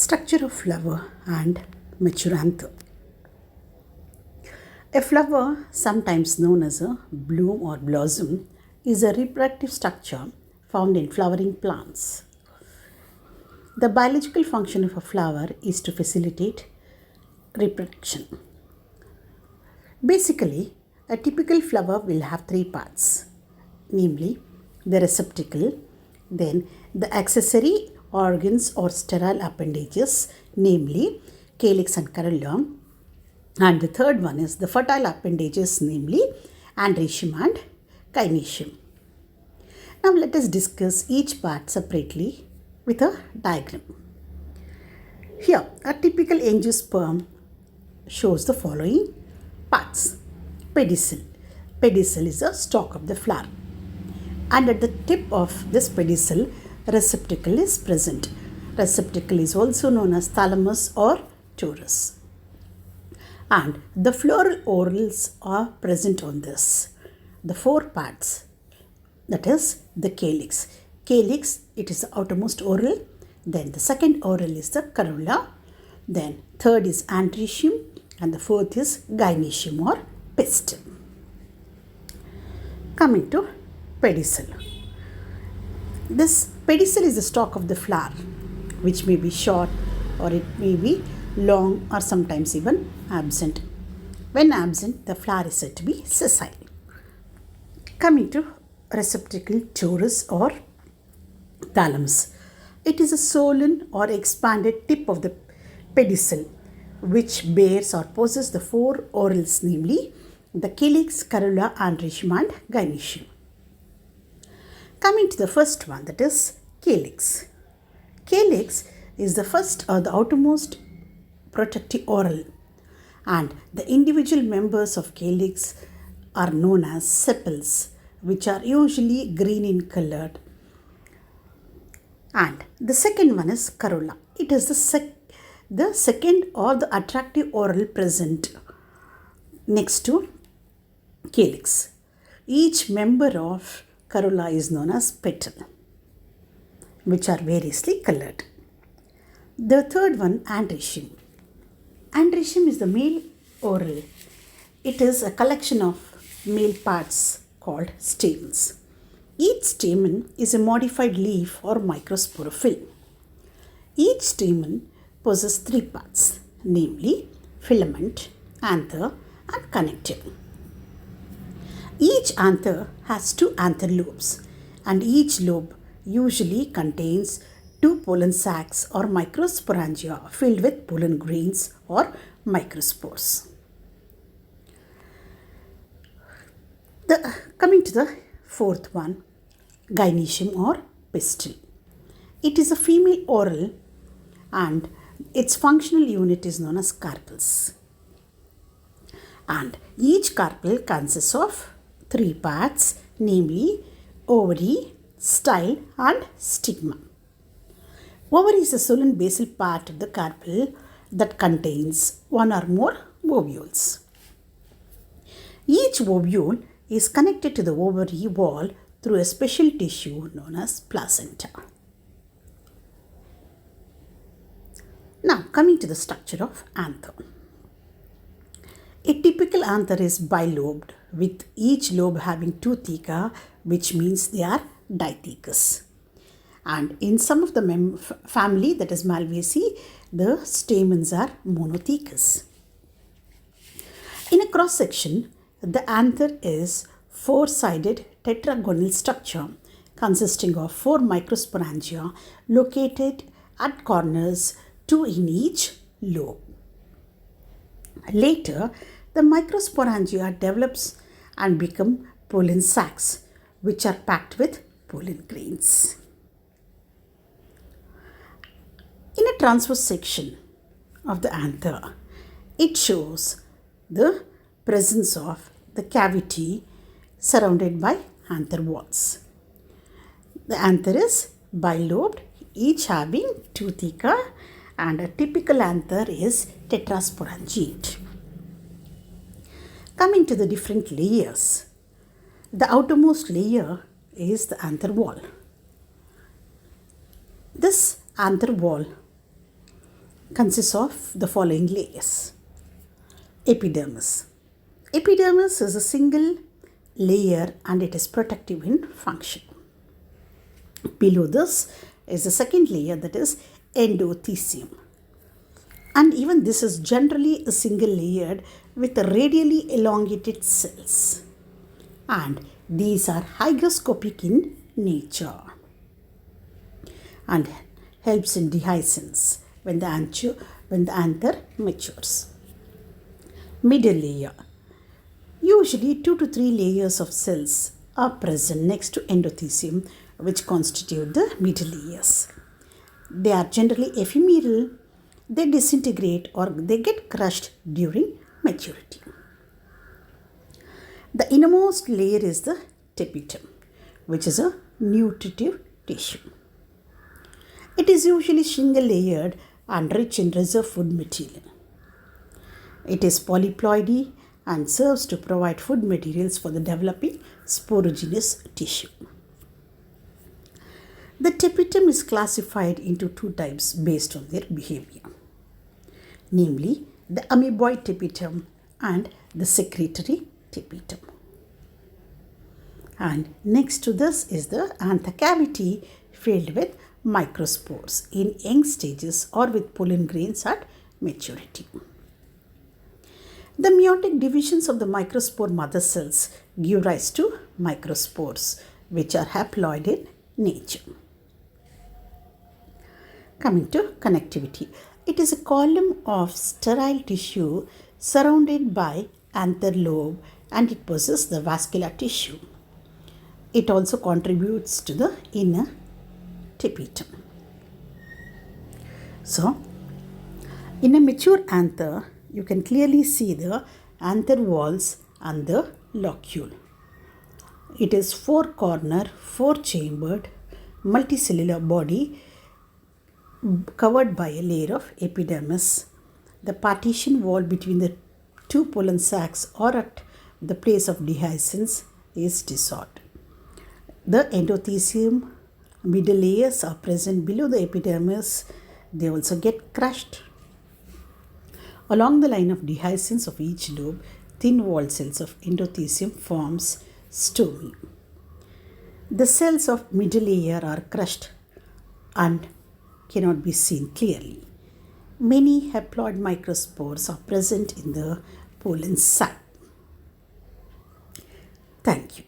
Structure of flower and mature anther. A flower, sometimes known as a bloom or blossom, is a reproductive structure found in flowering plants. The biological function of a flower is to facilitate reproduction. Basically, a typical flower will have three parts, namely the receptacle, then the accessory organs or sterile appendages, namely calyx and corolla, and the third one is the fertile appendages, namely androecium and gynoecium. Now let us discuss each part separately with a diagram. Here, a typical angiosperm shows the following parts. Pedicel. Pedicel is the stalk of the flower. And at the tip of this pedicel, receptacle is present. Receptacle is also known as thalamus or torus. And the floral orals are present on this. The four parts, that is the calyx. Calyx, it is the outermost oral. Then the second oral is the corolla. Then third is androecium. And the fourth is gynoecium or pistil. Coming to pedicel. This pedicel is the stalk of the flower, which may be short or it may be long or sometimes even absent. When absent, the flower is said to be sessile. Coming to receptacle, torus or thalamus. It is a swollen or expanded tip of the pedicel which bears or possesses the four orals, namely the calyx, corolla, androecium and gynoecium. Coming to the first one, that is calyx. Calyx is the first or the outermost protective oral, and the individual members of calyx are known as sepals, which are usually green in color. And the second one is corolla. It is the second or the attractive oral present next to calyx. Each member of corolla is known as petal, which are variously colored. The third one, androecium. Androecium is the male oral. It is a collection of male parts called stamens. Each stamen is a modified leaf or microsporophyll. Each stamen possesses three parts, namely filament, anther, and connective. Each anther has two anther lobes, and each lobe usually contains two pollen sacs or microsporangia filled with pollen grains or microspores. Coming to the fourth one, gynoecium or pistil. It is a female oral and its functional unit is known as carpels. And each carpel consists of three parts, namely ovary, style and stigma. Ovary is a swollen basal part of the carpel that contains one or more ovules. Each ovule is connected to the ovary wall through a special tissue known as placenta. Now coming to the structure of anther. A typical anther is bilobed, with each lobe having two theca, which means they are dithecous. And in some of the family, that is Malvaceae, the stamens are monothecous. In a cross section, the anther is four-sided tetragonal structure consisting of four microsporangia located at corners, two in each lobe. Later, the microsporangia develops and become pollen sacs, which are packed with pollen grains. In a transverse section of the anther, it shows the presence of the cavity surrounded by anther walls. The anther is bilobed, each having two theca, and a typical anther is tetrasporangiate. Coming to the different layers, the outermost layer is the anther wall. This anther wall consists of the following layers. Epidermis. Epidermis is a single layer and it is protective in function. Below this is the second layer, that is endothelium. And even this is generally a single layered with radially elongated cells. And these are hygroscopic in nature and helps in dehiscence when the anther matures. Middle layer. Usually 2 to 3 layers of cells are present next to endothelium, which constitute the middle layers. They are generally ephemeral. They disintegrate or they get crushed during maturity. The innermost layer is the tapetum, which is a nutritive tissue. It is usually single layered and rich in reserve food material. It is polyploidy and serves to provide food materials for the developing sporogenous tissue. The tapetum is classified into 2 types based on their behavior, namely the amoeboid tapetum and the secretory tapetum. And next to this is the anther cavity filled with microspores in young stages or with pollen grains at maturity. The meiotic divisions of the microspore mother cells give rise to microspores, which are haploid in nature. Coming to connectivity. It is a column of sterile tissue surrounded by anther lobe and it possesses the vascular tissue. It also contributes to the inner tapetum. So, in a mature anther, you can clearly see the anther walls and the locule. It is 4-corner, 4-chambered, multicellular body covered by a layer of epidermis. The partition wall between the 2 pollen sacs or at the place of dehiscence is dissolved. The endothelium middle layers are present below the epidermis. They also get crushed. Along the line of dehiscence of each lobe, thin walled cells of endothelium forms stomi. The cells of middle layer are crushed and cannot be seen clearly. Many haploid microspores are present in the pollen sac. Thank you.